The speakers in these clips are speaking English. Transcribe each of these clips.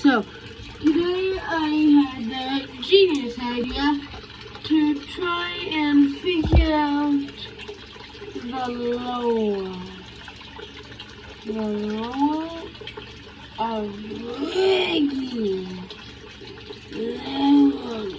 So, today I had the genius idea to try and figure out the lower of Reggie level.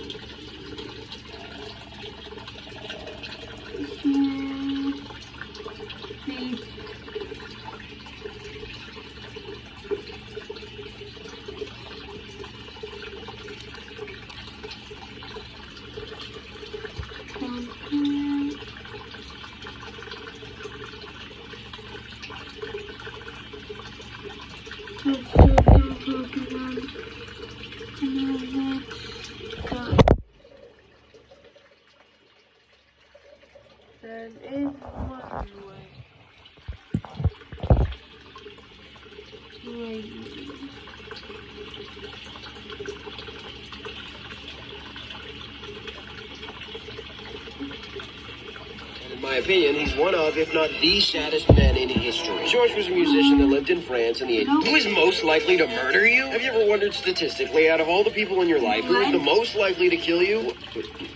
That is one way. In my opinion, he's one of, if not the saddest men in history. George was a musician that lived in France in the 80s. Who is most likely to murder you? Have you ever wondered statistically, out of all the people in your life, who is the most likely to kill you?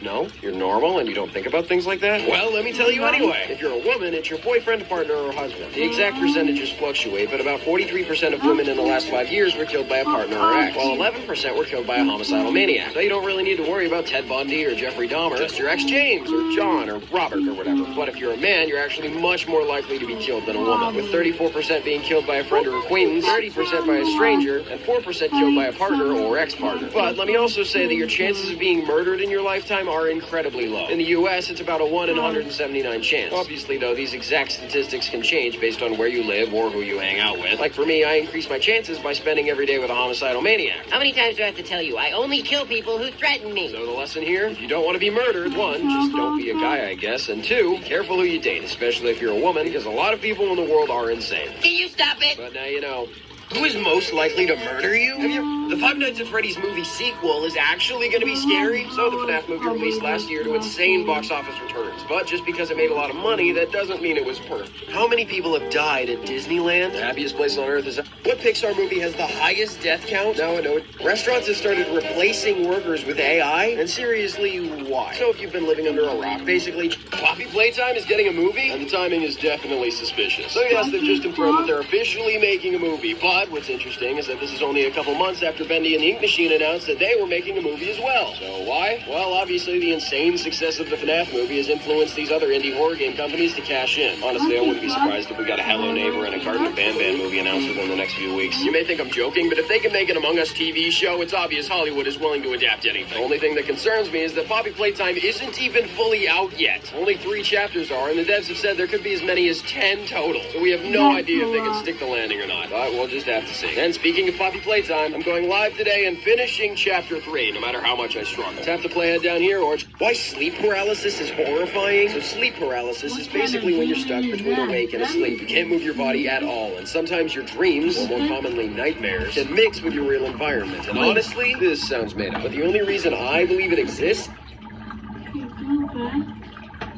No? You're normal and you don't think about things like that? Well, let me tell you anyway. If you're a woman, it's your boyfriend, partner, or husband. The exact percentages fluctuate, but about 43% of women in the last 5 years were killed by a partner or ex, while 11% were killed by a homicidal maniac. So you don't really need to worry about Ted Bundy or Jeffrey Dahmer, just your ex James or John or Robert or whatever. But if you're a man, you're actually much more likely to be killed than a woman, with 34% being killed by a friend or acquaintance, 30% by a stranger, and 4% killed by a partner or ex-partner. But let me also say that your chances of being murdered in your lifetime are incredibly low. In the U.S., it's about a 1 in 179 chance. Obviously, though, these exact statistics can change based on where you live or who you hang out with. Like for me, I increase my chances by spending every day with a homicidal maniac. How many times do I have to tell you? I only kill people who threaten me. So the lesson here, if you don't want to be murdered, 1, just don't be a guy, I guess, and 2, be careful who you date, especially if you're a woman, because a lot of people in the world are insane. Can you stop it? But now you know. Who is most likely to murder you? The Five Nights at Freddy's movie sequel is actually going to be scary. So the FNAF movie released last year to insane box office returns. But just because it made a lot of money, that doesn't mean it was perfect. How many people have died at Disneyland? The happiest place on earth is... What Pixar movie has the highest death count? Now I know it. Restaurants have started replacing workers with AI. And seriously, why? So if you've been living under a rock, basically, Poppy Playtime is getting a movie? And the timing is definitely suspicious. So yes, they've just confirmed that they're officially making a movie. But what's interesting is that this is only a couple months after Bendy and the Ink Machine announced that they were making a movie as well. So why? Well, obviously the insane success of the FNAF movie has influenced these other indie horror game companies to cash in. Honestly, I wouldn't be surprised if we got a Hello Neighbor and a Carton of Ban Ban movie announced within the next few weeks. You may think I'm joking, but if they can make an Among Us TV show, it's obvious Hollywood is willing to adapt anything. The only thing that concerns me is that Poppy Playtime isn't even fully out yet. Only 3 chapters are, and the devs have said there could be as many as 10 total. So we have no idea if they can stick the landing or not. But we'll just have to see. And speaking of Poppy Playtime, I'm going live today and finishing Chapter 3, no matter how much I struggle. Tap the playhead down here, or why sleep paralysis is horrifying. So sleep paralysis is basically when you're stuck between awake and asleep. You can't move your body at all, and sometimes your dreams, or more commonly nightmares, can mix with your real environment. And honestly, this sounds made up, but the only reason I believe it exists,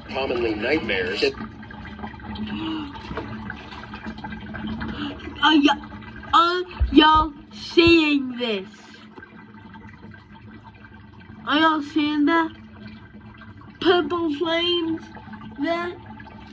commonly nightmares, Are y'all seeing this? Are y'all seeing that? Purple flames? That?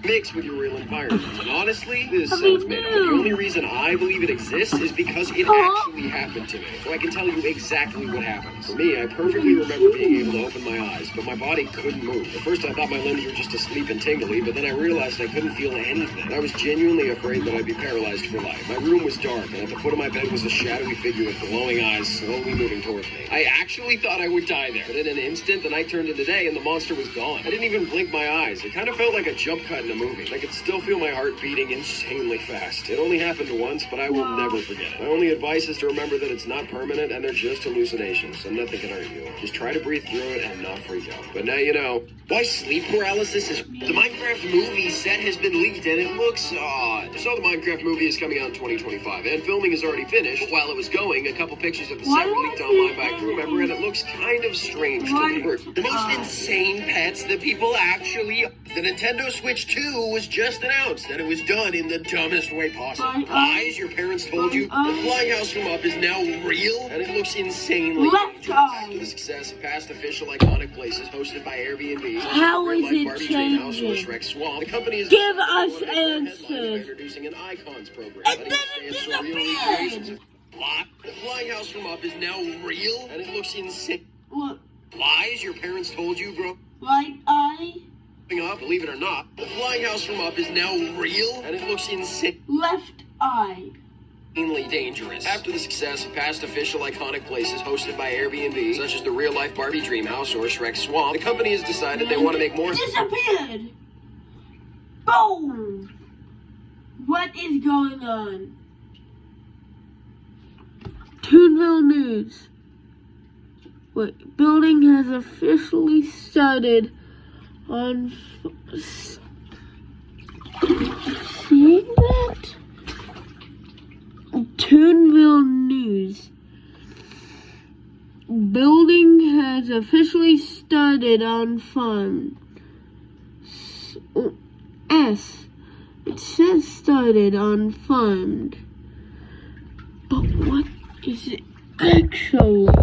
mix with your real environment. And honestly, this sounds made up. The only reason I believe it exists is because it actually happened to me. So I can tell you exactly what happened. For me, I perfectly remember being able to open my eyes, but my body couldn't move. At first I thought my limbs were just asleep and tingly, but then I realized I couldn't feel anything. I was genuinely afraid that I'd be paralyzed for life. My room was dark, and at the foot of my bed was a shadowy figure with glowing eyes slowly moving towards me. I actually thought I would die there, but in an instant, the night turned into day and the monster was gone. I didn't even blink my eyes. It kind of felt like a jump cut in a movie. I could still feel my heart beating insanely fast. It only happened once, but I will never forget it. My only advice is to remember that it's not permanent and they're just hallucinations, and nothing can hurt you. Just try to breathe through it and not freak out. But now you know why sleep paralysis is... The Minecraft movie set has been leaked and it looks odd. So the Minecraft movie is coming out in 2025 and filming is already finished. But while it was going, a couple pictures of the set were leaked online by a crew member and it looks kind of strange to me. The most insane pets that people actually... The Nintendo Switch 2 2 was just announced, and it was done in the dumbest way possible. Right, Lies your parents told you. The Flying House from Up is now real, and it looks insanely Left dangerous. eye. After the success of past official iconic places hosted by Airbnb, How is it Barbie Dreamhouse or changing? Shrek Swamp, the company is Give us headlines by answers. introducing an icons program. And letting then you it stay at surreal disappeared. recreations of Lie. The Flying House from Up is now real, and it looks insane. What? Lies your parents told you growing Right eye? up, believe it or not, the Flying House from Up is now real, and it looks insanely Left eye. dangerous. After the success of past official iconic places hosted by Airbnb, such as the real-life Barbie Dreamhouse or Shrek Swamp, the company has decided they want to make more. Disappeared. Boom. What is going on? Toonville News. What building has officially started on seeing that? Toonville News. Building has officially started on fund. S. It says started on fund. But what is it actually?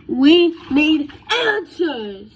We need answers.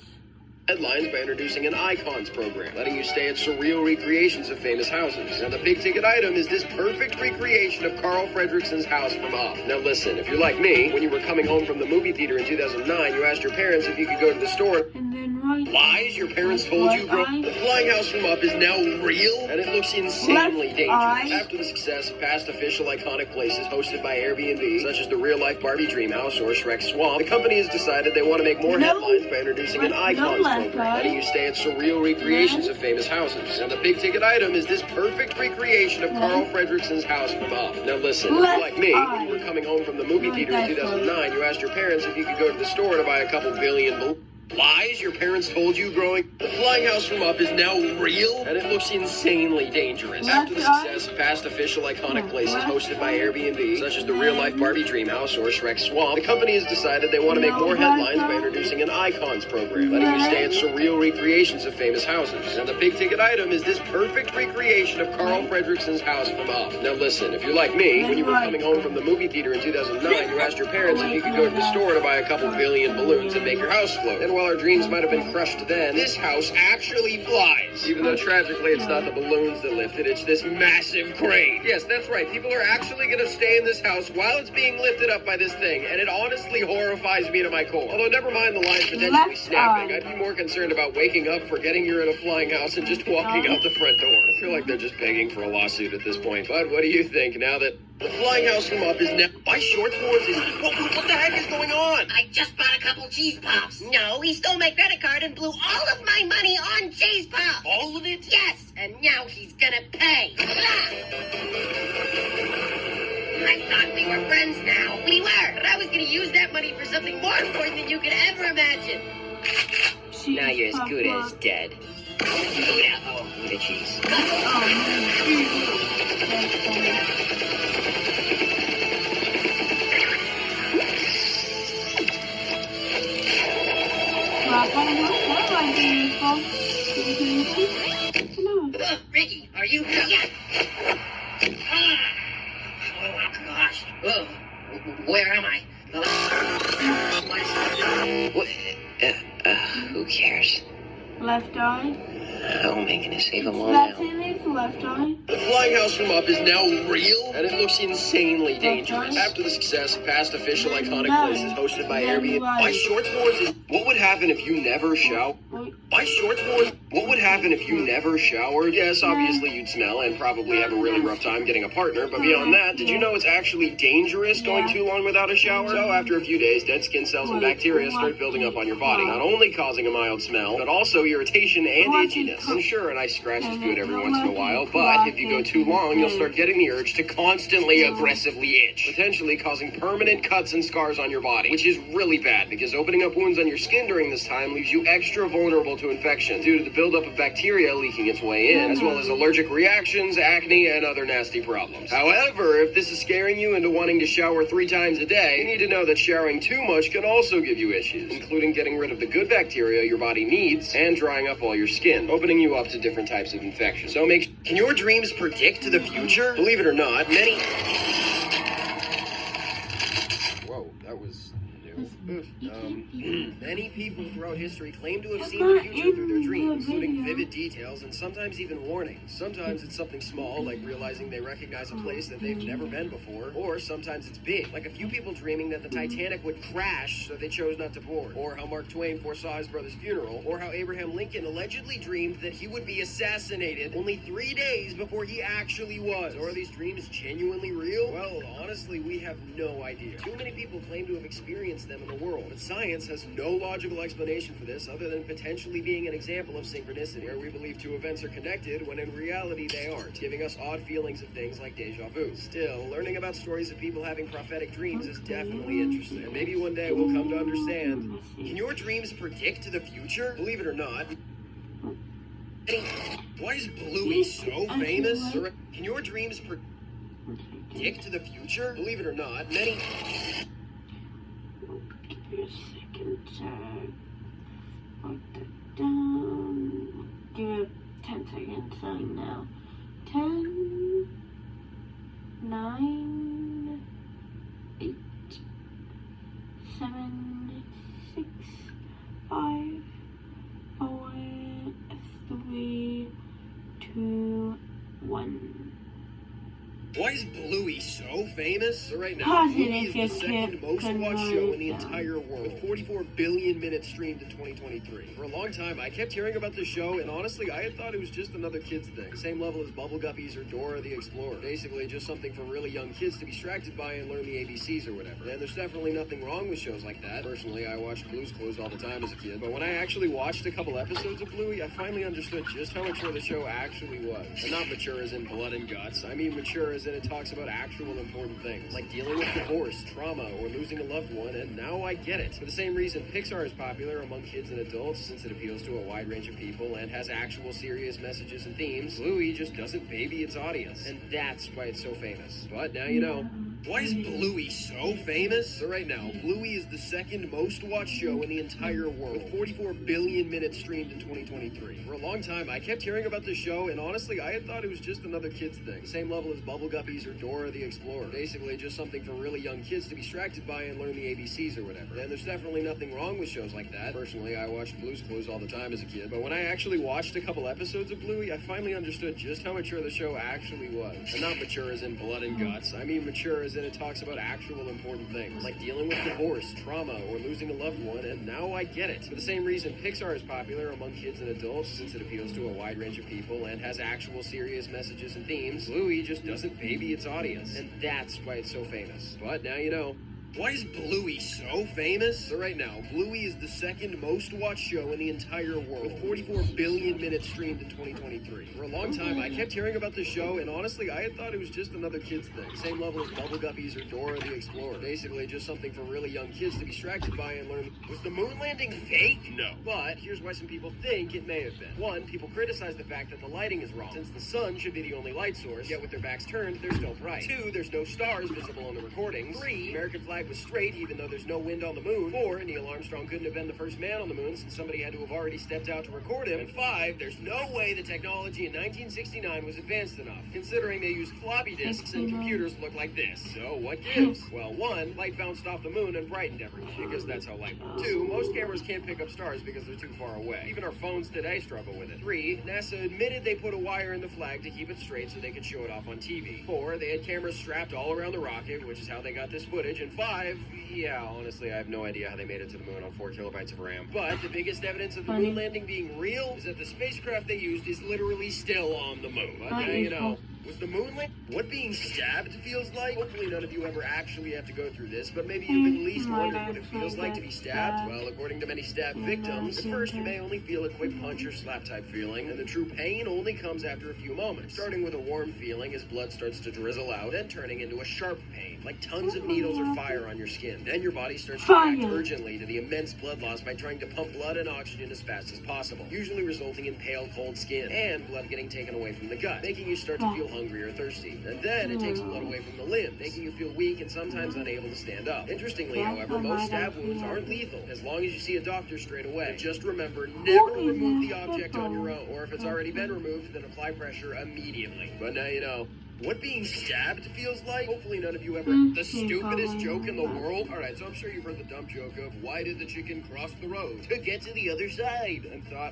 Headlines by introducing an icons program, letting you stay at surreal recreations of famous houses. And the big ticket item is this perfect recreation of Carl Fredricksen's house from Up. Now listen, if you're like me, when you were coming home from the movie theater in 2009, you asked your parents if you could go to the store. And then right. Lies your parents told you, bro. The Flying House from Up is now real, and it looks insanely Left dangerous. eye. After the success of past official iconic places hosted by Airbnb, such as the real-life Barbie Dreamhouse or Shrek Swamp, the company has decided they want to make more headlines by introducing an icons program, letting you stay at surreal recreations of famous houses. And the big ticket item is this perfect recreation of Carl Fredricksen's house from Up. Now listen, if you're like me, when you were coming home from the movie theater in 2009, you asked your parents if you could go to the store to buy a couple billion balloons. Lies your parents told you growing. The Flying House from Up is now real, and it looks insanely dangerous. After the success of past official iconic places hosted by Airbnb, such as the real-life Barbie Dreamhouse or Shrek Swamp, the company has decided they want to make more headlines by introducing an icons program, letting you stay at surreal recreations of famous houses. And the big ticket item is this perfect recreation of Carl Fredricksen's house from Up. Now listen, if you're like me, when you were coming home from the movie theater in 2009, you asked your parents if you could go to the store to buy a couple billion balloons and make your house float. And while our dreams might have been crushed then, this house actually flies. Even though tragically it's not the balloons that lift it, it's this massive crane. Yes, that's right. People are actually going to stay in this house while it's being lifted up by this thing, and it honestly horrifies me to my core. Although never mind the lines potentially snapping, I'd be more concerned about waking up, forgetting you're in a flying house, and just walking out the front door. I feel like they're just begging for a lawsuit at this point. But what do you think now that the Flying House from Up is now... My shorts wars is... What the heck is going on? I just bought a couple cheese pops. No, he stole my credit card and blew all of my money on cheese pops. All of it? Yes, and now he's gonna pay. I thought we were friends now. We were, but I was gonna use that money for something more important than you could ever imagine. Now you're as good as dead. Oh, the cheese. Ricky, are you here? Yeah. Oh, gosh. Oh, where am I? Who cares? Left eye. How am I going to save them all That's now? in its left eye. The Flying House from Up is now real, and it looks insanely dangerous. After the success of past official iconic places hosted by Airbnb, my shorts wars is... What would happen if you never shower? My shorts wars... What would happen if you never showered? Yes, obviously you'd smell and probably have a really rough time getting a partner, but beyond that, did you know it's actually dangerous going too long without a shower? So after a few days, dead skin cells and bacteria start building up on your body, not only causing a mild smell, but also irritation and itchiness. And sure, a nice scratch is good every once in a while, but if you go too long, you'll start getting the urge to constantly aggressively itch, potentially causing permanent cuts and scars on your body, which is really bad because opening up wounds on your skin during this time leaves you extra vulnerable to infection due to the buildup of bacteria leaking its way in, as well as allergic reactions, acne, and other nasty problems. However, if this is scaring you into wanting to shower 3 times a day, you need to know that showering too much can also give you issues, including getting rid of the good bacteria your body needs and drying up all your skin, opening you up to different types of infections. So can your dreams predict the future? Believe it or not, many... Whoa, that was new. Many people throughout history claim to have seen the future through their dreams, including vivid details and sometimes even warnings. Sometimes it's something small, like realizing they recognize a place that they've never been before, or sometimes it's big, like a few people dreaming that the Titanic would crash so they chose not to board, or how Mark Twain foresaw his brother's funeral, or how Abraham Lincoln allegedly dreamed that he would be assassinated only 3 days before he actually was. So are these dreams genuinely real? Well, honestly, we have no idea. Too many people claim to have experienced them in the world, but science has no logical explanation for this other than potentially being an example of synchronicity, where we believe two events are connected when in reality they aren't, giving us odd feelings of things like deja vu. Still, learning about stories of people having prophetic dreams is definitely interesting, and maybe one day we'll come to understand. Can your dreams predict the future? Believe it or not. Why is Bluey so famous? Can your dreams predict the future? Believe it or not, many... Give me a second to write that down. Give it 10 seconds starting now. 10, 9, 8, 7, 6, 5, 4, 3, 2, 1. Why is Bluey so famous? So right now, Pause it Bluey if is the you second most watched show in the convert them. entire world, with 44 billion minutes streamed in 2023. For a long time, I kept hearing about this show, and honestly, I had thought it was just another kid's thing. Same level as Bubble Guppies or Dora the Explorer. Basically, just something for really young kids to be distracted by and learn the ABCs or whatever. And there's definitely nothing wrong with shows like that. Personally, I watched Blue's Clues all the time as a kid, but when I actually watched a couple episodes of Bluey, I finally understood just how mature the show actually was. And not mature as in blood and guts. I mean mature as in it talks about actual important things, like dealing with divorce, trauma, or losing a loved one, and now I get it. For the same reason Pixar is popular among kids and adults, since it appeals to a wide range of people and has actual serious messages and themes, Bluey just doesn't baby its audience, and that's why it's so famous. But now you know. Why is Bluey so famous? So right now, Bluey is the second most watched show in the entire world, with 44 billion minutes streamed in 2023. For a long time, I kept hearing about this show, and honestly, I had thought it was just another kid's thing. Same level as Bubble Guppies or Dora the Explorer. Basically, just something for really young kids to be distracted by and learn the ABCs or whatever. And there's definitely nothing wrong with shows like that. Personally, I watched Blue's Clues all the time as a kid, but when I actually watched a couple episodes of Bluey, I finally understood just how mature the show actually was. And not mature as in blood and guts. I mean mature as in it talks about actual important things, like dealing with divorce, trauma, or losing a loved one, and now I get it. For the same reason Pixar is popular among kids and adults, since it appeals to a wide range of people and has actual serious messages and themes, Bluey just doesn't baby its audience, and that's why it's so famous. But now you know. Why is Bluey so famous? So right now, Bluey is the second most watched show in the entire world, with 44 billion minutes streamed in 2023. For a long time, I kept hearing about this show, and honestly, I had thought it was just another kid's thing. Same level as Bubble Guppies or Dora the Explorer. Basically, just something for really young kids to be distracted by and learn. Was the moon landing fake? No. But here's why some people think it may have been. One, people criticize the fact that the lighting is wrong, since the sun should be the only light source, yet with their backs turned, they're still bright. Two, there's no stars visible on the recordings. Three, the American flag was straight even though there's no wind on the moon. 4, Neil Armstrong couldn't have been the first man on the moon since somebody had to have already stepped out to record him. And 5, there's no way the technology in 1969 was advanced enough, considering they used floppy disks and computers look like this. So what gives? Well, 1, light bounced off the moon and brightened everything, because that's how light works. 2, most cameras can't pick up stars because they're too far away. Even our phones today struggle with it. 3, NASA admitted they put a wire in the flag to keep it straight so they could show it off on TV. 4, they had cameras strapped all around the rocket, which is how they got this footage. And 5, yeah, honestly, I have no idea how they made it to the moon on 4 kilobytes of RAM. But the biggest evidence of the moon landing being real is that the spacecraft they used is literally still on the moon. But now you know. Was the moon landing what being stabbed feels like? Hopefully none of you ever actually have to go through this, but maybe you've at least wondered what it feels like to be stabbed. Well, according to many stabbed victims, at first you may only feel a quick punch or slap type feeling, and the true pain only comes after a few moments, starting with a warm feeling as blood starts to drizzle out, then turning into a sharp pain, like tons of needles or fire on your skin. Then your body starts to react urgently to the immense blood loss by trying to pump blood and oxygen as fast as possible, usually resulting in pale, cold skin, and blood getting taken away from the gut, making you start to feel hungry or thirsty. And then it takes blood away from the limb, making you feel weak and sometimes unable to stand up. Interestingly, however, most stab wounds aren't lethal, as long as you see a doctor straight away. And just remember, never remove the object on your own, or if it's already been removed, then apply pressure immediately. But now you know what being stabbed feels like. Hopefully none of you ever the stupidest joke in the world. Alright, so I'm sure you've heard the dumb joke of why did the chicken cross the road? To get to the other side. And thought,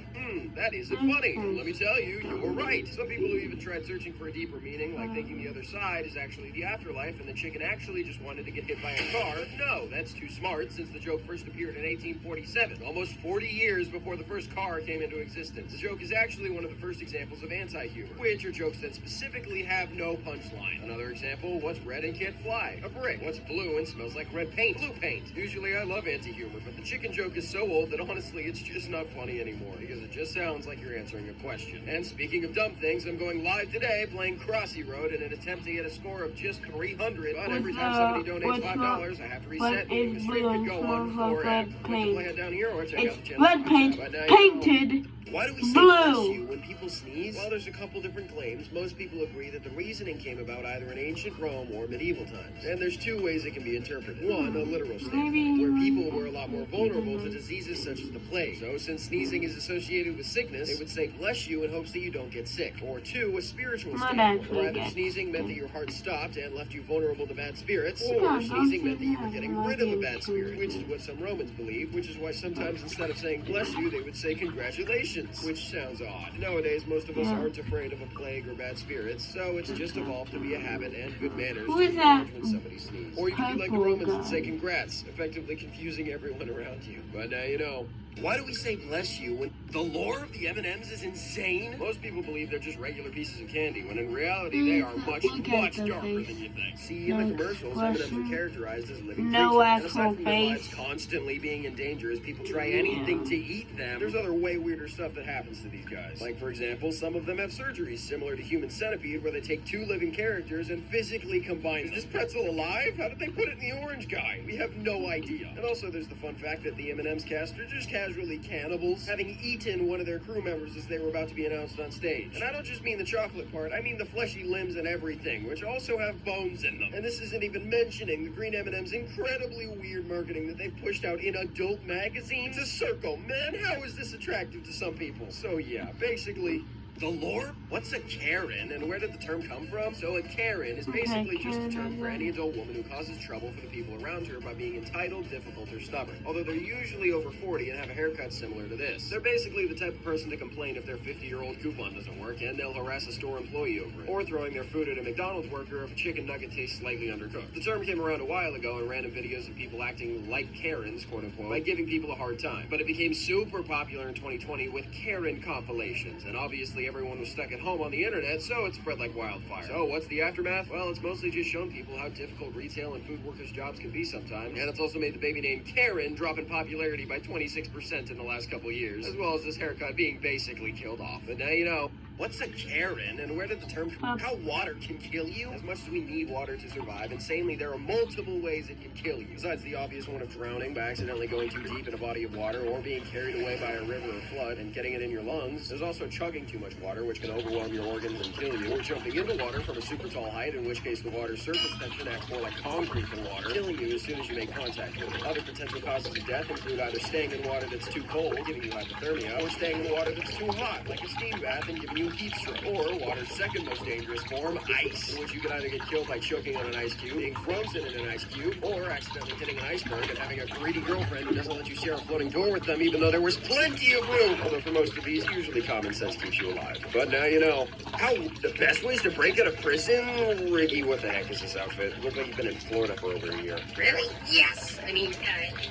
that isn't funny. Let me tell you, you were right. Some people who even tried searching for a deeper meaning, like thinking the other side is actually the afterlife and the chicken actually just wanted to get hit by a car. No, that's too smart since the joke first appeared in 1847, almost 40 years before the first car came into existence. The joke is actually one of the first examples of anti-humor, which are jokes that specifically have no punchline. Another example, what's red and can't fly? A brick. What's blue and smells like red paint? Blue paint. Usually I love anti-humor, but the chicken joke is so old that honestly it's just not funny anymore because it just sounds like you're answering a question. And speaking of dumb things, I'm going live today playing Crossy Road in an attempt to get a score of just 300. But every time somebody donates $5, I have to reset, meaning the streak could go on forever. Play it down here or check out the channel. Red paint painted. Why do we say blue bless you when people sneeze? Well, there's a couple different claims. Most people agree that the reasoning came about either in ancient Rome or medieval times. And there's two ways it can be interpreted. One, a literal standpoint, where people were a lot more vulnerable to diseases such as the plague. So since sneezing is associated with sickness, they would say bless you in hopes that you don't get sick. Or two, a spiritual standpoint, where either sneezing meant that your heart stopped and left you vulnerable to bad spirits, or sneezing meant that you were getting rid of a bad spirit, which is what some Romans believed, which is why sometimes instead of saying bless you, they would say congratulations. Which sounds odd. Nowadays, most of us aren't afraid of a plague or bad spirits, so it's just evolved to be a habit and good manners to acknowledge when somebody sneezes. Or you can be like the Romans and say congrats, effectively confusing everyone around you. But now you know. Why do we say bless you when the lore of the M&Ms is insane? Most people believe they're just regular pieces of candy, when in reality they are much, much darker than you think. See, in the commercials, M&Ms are characterized as living creatures. And aside from their lives constantly being in danger as people try anything to eat them, there's other way weirder stuff that happens to these guys. Like, for example, some of them have surgeries similar to Human Centipede, where they take two living characters and physically combine. Is this pretzel alive? How did they put it in the orange guy? We have no idea. And also, there's the fun fact that the M&M's cast are just casually cannibals, having eaten one of their crew members as they were about to be announced on stage. And I don't just mean the chocolate part, I mean the fleshy limbs and everything, which also have bones in them. And this isn't even mentioning the Green M&M's incredibly weird marketing that they've pushed out in adult magazines. It's a circle, man. How is this attractive to some people? So yeah, basically, the lore? What's a Karen, and where did the term come from? So a Karen is basically just a term for any adult woman who causes trouble for the people around her by being entitled, difficult, or stubborn. Although they're usually over 40 and have a haircut similar to this. They're basically the type of person to complain if their 50-year-old coupon doesn't work, and they'll harass a store employee over it. Or throwing their food at a McDonald's worker if a chicken nugget tastes slightly undercooked. The term came around a while ago in random videos of people acting like Karens, quote-unquote, by giving people a hard time. But it became super popular in 2020 with Karen compilations, and obviously everyone was stuck at home on the internet, so it spread like wildfire. So what's the aftermath? Well, it's mostly just shown people how difficult retail and food workers' jobs can be sometimes, and it's also made the baby name Karen drop in popularity by 26% in the last couple years, as well as this haircut being basically killed off. And now you know. What's a Karen, and where did the term come from? How water can kill you? As much as we need water to survive, insanely, there are multiple ways it can kill you. Besides the obvious one of drowning by accidentally going too deep in a body of water, or being carried away by a river or flood and getting it in your lungs, there's also chugging too much water, which can overwhelm your organs and kill you, or jumping into water from a super tall height, in which case the water's surface tension acts more like concrete than water, killing you as soon as you make contact with it. Other potential causes of death include either staying in water that's too cold, giving you hypothermia, or staying in water that's too hot, like a steam bath, and giving you heat stroke. Or water's second most dangerous form, ice, in which you can either get killed by choking on an ice cube, being frozen in an ice cube, or accidentally hitting an iceberg and having a greedy girlfriend who doesn't let you share a floating door with them, even though there was plenty of room. Although for most of these, usually common sense keeps you alive. But now you know. How the best ways to break out of prison? Ricky, what the heck is this outfit? Look like you've been in Florida for over a year. Really? Yes. I mean,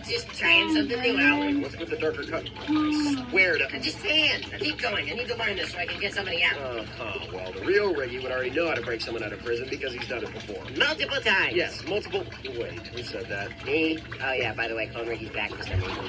just trying something new out. What's with the darker cut? I swear to... Just tan. Keep going. I need to learn this so I can get some somebody out. Well, the real Riggy would already know how to break someone out of prison because he's done it before. Multiple times. Yes, multiple. Wait, who said that? Me? Oh, yeah, by the way, Clone Ricky's back for some reason.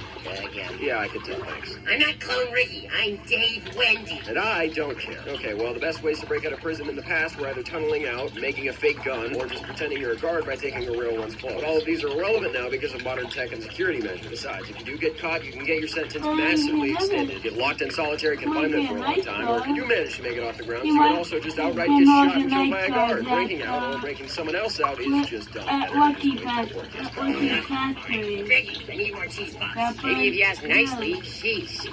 Again. Yeah, I could tell, thanks. I'm not Clone Ricky. I'm Dave Wendy. And I don't care. Okay, well, the best ways to break out of prison in the past were either tunneling out, making a fake gun, or just pretending you're a guard by taking a real one's clothes. But all of these are irrelevant now because of modern tech and security measures. Besides, if you do get caught, you can get your sentence massively extended, get locked in solitary confinement for a long time, or if you do manage to make it off the ground, you can also just outright get shot and killed by a guard. Breaking out or breaking someone else out is just dumb. Lucky Factory. Ricky, I need more cheese puffs. Maybe if you ask nicely, sheesh.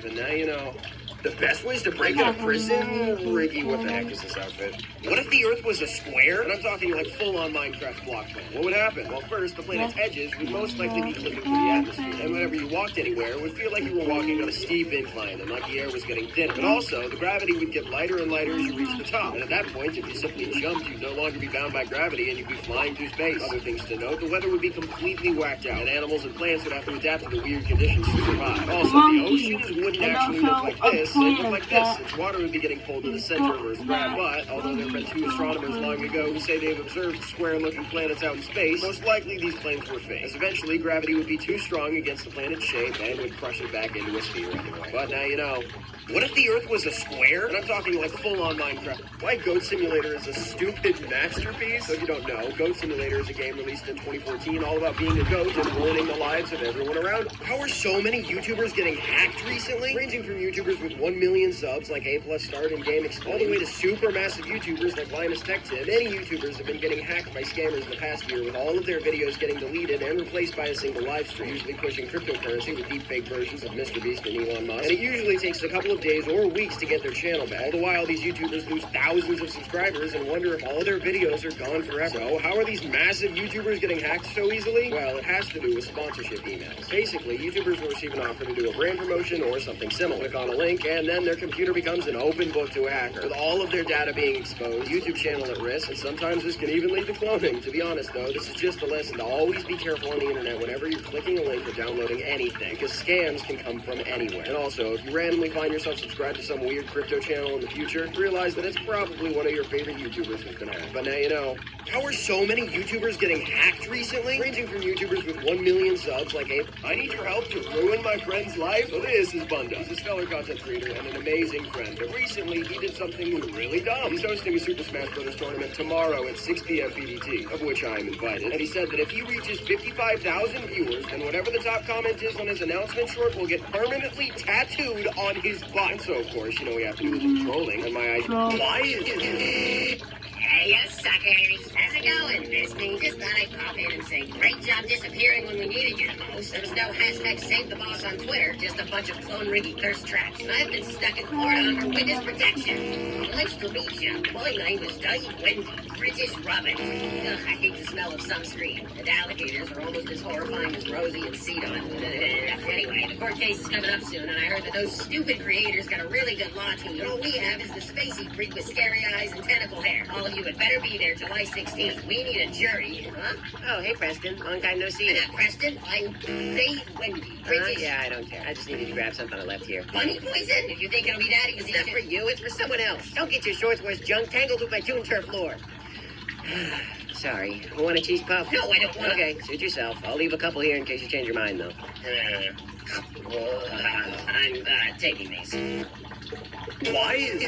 But now you know. The best ways to break out of prison? Riggy, what the heck is this outfit? What if the Earth was a square? And I'm talking like full-on Minecraft block plan. What would happen? Well, first, the planet's edges would most likely be clipping through the atmosphere. And whenever you walked anywhere, it would feel like you were walking on a steep incline and like the air was getting thinner. But also, the gravity would get lighter and lighter as you reached the top. And at that point, if you simply jumped, you'd no longer be bound by gravity and you'd be flying through space. Other things to note, the weather would be completely whacked out, and animals and plants would have to adapt to the weird conditions to survive. Also, the oceans wouldn't actually look like this. They'd look like this. Since water would be getting pulled to the center of Earth's ground. But, although there have been 2 astronomers long ago who say they've observed square-looking planets out in space, most likely these claims were fake, as eventually gravity would be too strong against the planet's shape and would crush it back into a sphere anyway. But now you know. What if the Earth was a square? And I'm talking like full-on Minecraft. Why Goat Simulator is a stupid masterpiece? So if you don't know, Goat Simulator is a game released in 2014 all about being a goat and ruining the lives of everyone around. How are so many YouTubers getting hacked recently? Ranging from YouTubers with 1 million subs like A+ Start and Game all the way to super massive YouTubers like Linus Tech Tip. Many YouTubers have been getting hacked by scammers in the past year, with all of their videos getting deleted and replaced by a single live stream, usually pushing cryptocurrency with deepfake versions of Mr. Beast and Elon Musk. And it usually takes a couple of days or weeks to get their channel back. All the while, these YouTubers lose thousands of subscribers and wonder if all their videos are gone forever. So, how are these massive YouTubers getting hacked so easily? Well, it has to do with sponsorship emails. Basically, YouTubers will receive an offer to do a brand promotion or something similar. Click on a link, and then their computer becomes an open book to a hacker. With all of their data being exposed, YouTube channel at risk, and sometimes this can even lead to cloning. To be honest, though, this is just a lesson to always be careful on the internet whenever you're clicking a link or downloading anything, because scams can come from anywhere. And also, if you randomly find yourself subscribed to some weird crypto channel in the future, realize that it's probably one of your favorite YouTubers who's been hacked. But now you know. How are so many YouTubers getting hacked recently? Ranging from YouTubers with 1 million subs like I need your help to ruin my friend's life. So this is Bunda. He's a stellar content creator and an amazing friend. But recently, he did something really dumb. He's hosting a Super Smash Bros. Tournament tomorrow at 6 p.m. PDT, of which I am invited. And he said that if he reaches 55,000 viewers, then whatever the top comment is on his announcement short will get permanently tattooed on his butt. And so, of course, you know we have to do with the trolling. And my why is Hey, you suckers. How's it going? Listening? Just thought I'd pop in and say, great job disappearing when we needed you the most. There was no hashtag save the boss on Twitter, just a bunch of Clone Riggy thirst traps. And I've been stuck in Florida under witness protection. Nice to meet you. My name is Dave Wendy, British Robin. Ugh, I hate the smell of sunscreen. And alligators are almost as horrifying as Rosie and Cedon. Anyway, the court case is coming up soon, and I heard that those stupid creators got a really good law team. And all we have is the spacey freak with scary eyes and tentacle hair. All of you had better be there July 16th. We need a jury. Huh? Oh, hey, Preston. Long time no see. Preston, I'm Dave Wendy. Yeah, I don't care. I just needed to grab something I left here. Bunny poison? If you think it'll be that easy. It's not for you. It's for someone else. Don't get your shorts where it's junk tangled with my toon turf floor. Sorry. Want a cheese puff? No, I don't want. Okay, suit yourself. I'll leave a couple here in case you change your mind, though. I'm taking these. why is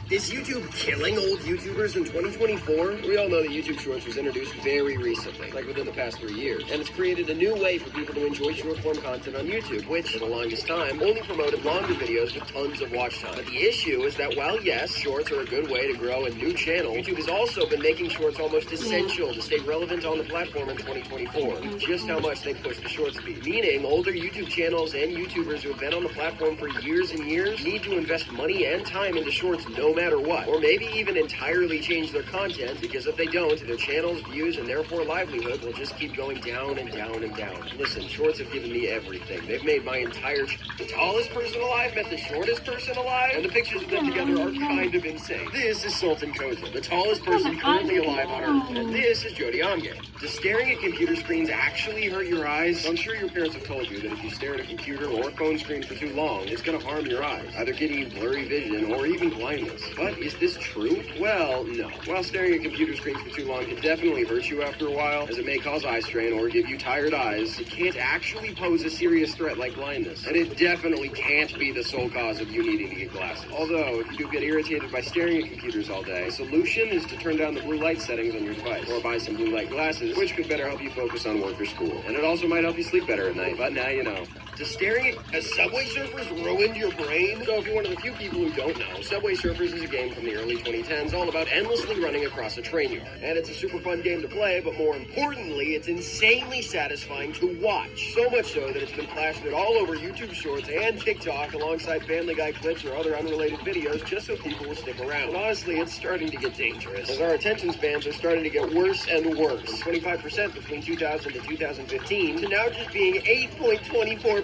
Is YouTube killing old YouTubers in 2024? We all know that YouTube Shorts was introduced very recently, like within the past 3 years, and it's created a new way for people to enjoy short-form content on YouTube, which, for the longest time, only promoted longer videos with tons of watch time. But the issue is that while, yes, Shorts are a good way to grow a new channel, YouTube has also been making Shorts almost essential to stay relevant on the platform in 2024. Just how much they push the short speed. Meaning, older YouTube channels and YouTubers who have been on the platform for years and years need to invest money and time into Shorts shorts no matter what, or maybe even entirely change their content, because if they don't, their channel's views and therefore livelihood will just keep going down and down and down. Listen, shorts have given me everything. They've made my entire... The tallest person alive met the shortest person alive, and the pictures of them together are kind of insane. This is Sultan Koza, the tallest person currently alive on Earth, and this is Jody Amge. Does staring at computer screens actually hurt your eyes? I'm sure your parents have told you that if you stare at a computer or a phone screen for too long, it's going to harm your eyes, either getting you blurry vision or even blindness. But is this true? Well, no. While staring at computer screens for too long can definitely hurt you after a while, as it may cause eye strain or give you tired eyes, it can't actually pose a serious threat like blindness. And it definitely can't be the sole cause of you needing to get glasses. Although, if you do get irritated by staring at computers all day, the solution is to turn down the blue light settings on your device, or buy some blue light glasses, which could better help you focus on work or school. And it also might help you sleep better at night, but now you know. Does staring at Subway Surfers ruined your brain? So if you're one of the few people who don't know, Subway Surfers is a game from the early 2010s all about endlessly running across a train yard. And it's a super fun game to play, but more importantly, it's insanely satisfying to watch. So much so that it's been plastered all over YouTube Shorts and TikTok alongside Family Guy clips or other unrelated videos just so people will stick around. And honestly, it's starting to get dangerous, as our attention spans are starting to get worse and worse. From 25% between 2000 to 2015 to now just being 8.24%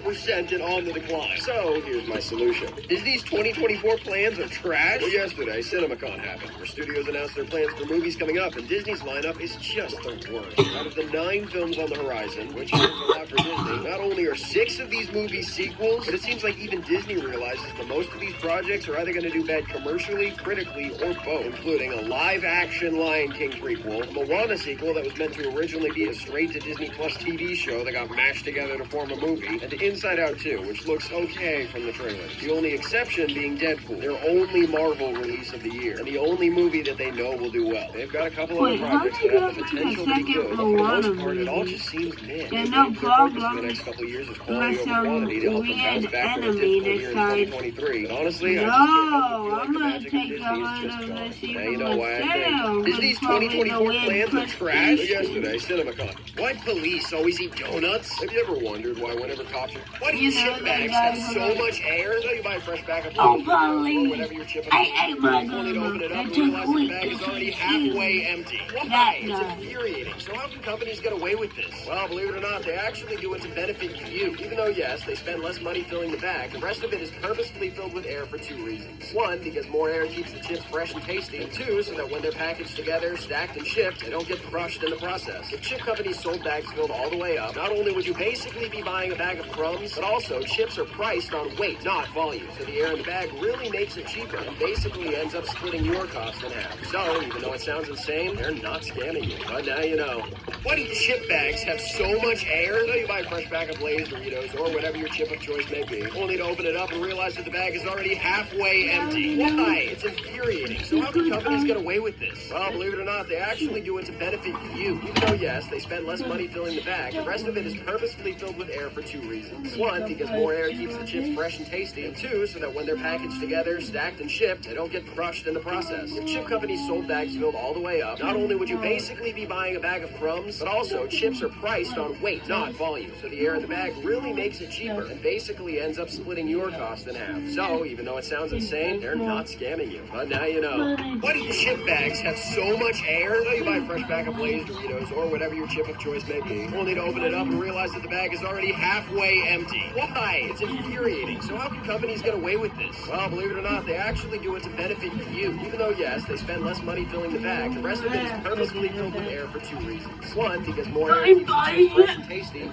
and on the decline. So here's my solution. Is these 2024 plans are trash? Well, yesterday, CinemaCon happened, where studios announced their plans for movies coming up, and Disney's lineup is just the worst. Out of the 9 films on the horizon, which is a lot for Disney, not only are 6 of these movies sequels, but it seems like even Disney realizes that most of these projects are either going to do bad commercially, critically, or both, including a live-action Lion King prequel, a Moana sequel that was meant to originally be a straight-to-Disney Plus TV show that got mashed together to form a movie, and Inside Out 2, which looks okay from the trailers. The only exception being Deadpool, their only Marvel release of the year, and the only movie that they know will do well. They've got a couple other projects that have the potential to be good, but for the most part, it all just seems mid. Yeah, no problem. For the next couple of years is quality over quantity to help them bounce back from a difficult year in 2023. But honestly, I just can't help but feel like the magic of Disney is just gone. Now you know why I think. Is these 2024 plans are trash? Yesterday, CinemaCon. Why police always eat donuts? Have you ever wondered why whenever cops are... Why do chip bags have so much air? So you buy a fresh bag of oh, or whatever you're chipping. Only to open it up and realize the bag is already halfway empty. Why? It's infuriating. So how can companies get away with this? Well, believe it or not, they actually do it to benefit you. Even though, yes, they spend less money filling the bag, the rest of it is purposefully filled with air for 2 reasons. 1, because more air keeps the chips fresh and tasty. And 2, so that when they're packaged together, stacked, and shipped, they don't get crushed in the process. If chip companies sold bags filled all the way up, not only would you basically be buying a bag of crumbs, but also chips are priced on weight, not volume. So the air in the bag really makes it cheaper and basically ends up splitting your cost in half. So, even though it sounds insane, they're not scamming you. But now you know. Why do chip bags have so much air? So you buy a fresh bag of Lay's, Doritos, or whatever your chip of choice may be, only to open it up and realize that the bag is already halfway empty. Why? It's infuriating. So how can companies get away with this? Well, believe it or not, they actually do it to benefit you. Even though, yes, they spend less money filling the bag, the rest of it is purposefully filled with air for 2 reasons. 1, because more air keeps the chips fresh and tasty, and 2, so that when they're packaged together, stacked, and shipped, they don't get crushed in the process. If chip companies sold bags filled all the way up, not only would you basically be buying a bag of crumbs, but also chips are priced on weight, not volume. So the air in the bag really makes it cheaper and basically ends up splitting your cost in half. So, even though it sounds insane, they're not scamming you. But now you know. Why do chip bags have so much air? So you buy a fresh bag of Lay's, Doritos, or whatever your chip of choice may be, only to open it up and realize that the bag is already halfway empty. Why? It's infuriating. So how can companies get away with this? Well, believe it or not, they actually do it to benefit you. Even though, yes, they spend less money filling the bag, the rest of it is purposefully filled with air for 2 reasons. 1, because more air keeps the chips fresh and tasty.